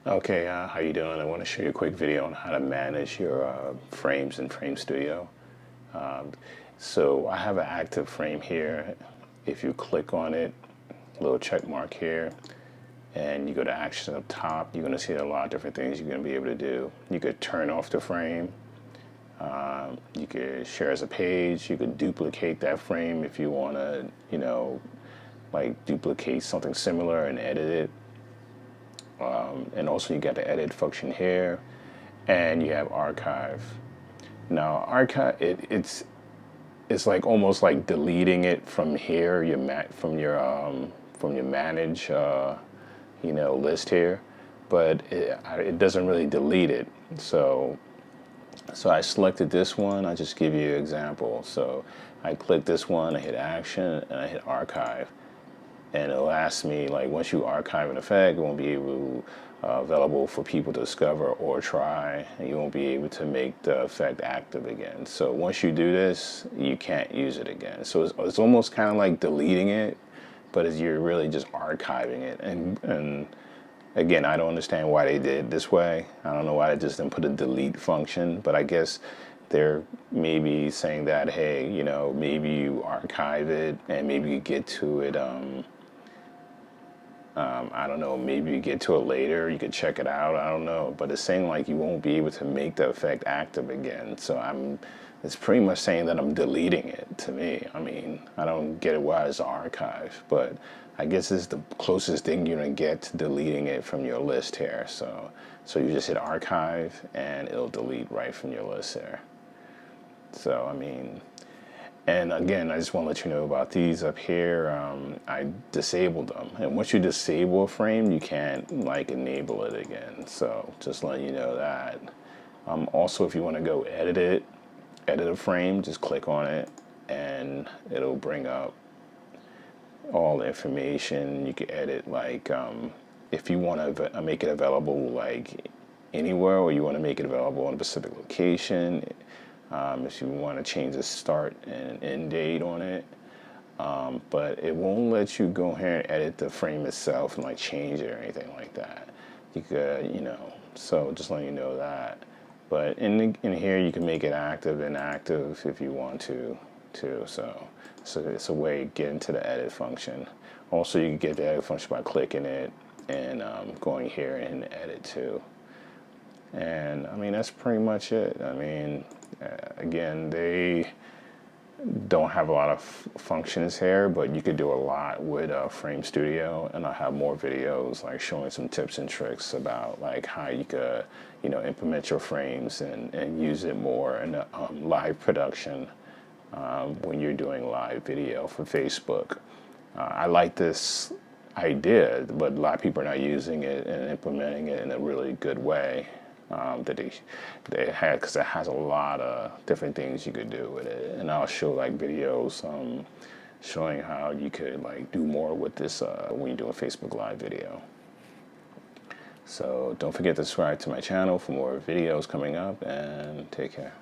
Okay, how you doing? I want to show you a quick video on how to manage your frames in Frame Studio. Um, so I have an active frame here. If you click on it, little check mark here, and you go to action up top, you're going to see a lot of different things you're going to be able to do. You could turn off the frame. You could share as a page. You could duplicate that frame if you want to, like duplicate something similar and edit it. And also you got the edit function here, and you have archive. Now archive, it's like almost like deleting it from here, from your manage list here, but it doesn't really delete it. So I selected this one. I just give you an example. So I click this one, I hit action, and I hit archive. And it'll ask me, like, once you archive an effect, it won't be available for people to discover or try, and you won't be able to make the effect active again. So once you do this, you can't use it again. So it's almost kind of like deleting it, but you're really just archiving it. And again, I don't understand why they did it this way. I don't know why they just didn't put a delete function, but I guess they're maybe saying that, hey, maybe you archive it and maybe you get to it. I don't know, maybe you get to it later, you could check it out, I don't know. But it's saying like you won't be able to make the effect active again. So it's pretty much saying that I'm deleting it to me. I mean, I don't get it why it's archive, but I guess it's the closest thing you're gonna get to deleting it from your list here. So you just hit archive and it'll delete right from your list there. So, I mean, and again, I just want to let you know about these up here. I disabled them. And once you disable a frame, you can't like enable it again. So just letting you know that. Also, if you want to go edit a frame, just click on it and it'll bring up all the information. You can edit, like, if you want to make it available like anywhere, or you want to make it available on a specific location. If you want to change the start and end date on it, but it won't let you go here and edit the frame itself and like change it or anything like that. You could, so just letting you know that. But in here you can make it active, inactive if you want to too. So it's a way to get into the edit function. Also, you can get the edit function by clicking it and going here and edit too. And I mean, that's pretty much it. I mean, again, they don't have a lot of functions here, but you could do a lot with Frame Studio, and I'll have more videos like showing some tips and tricks about like how you could, implement your frames and use it more in live production when you're doing live video for Facebook. I like this idea, but a lot of people are not using it and implementing it in a really good way. That they had, because it has a lot of different things you could do with it, and I'll show like videos showing how you could like do more with this when you do a Facebook Live video. So don't forget to subscribe to my channel for more videos coming up, and take care.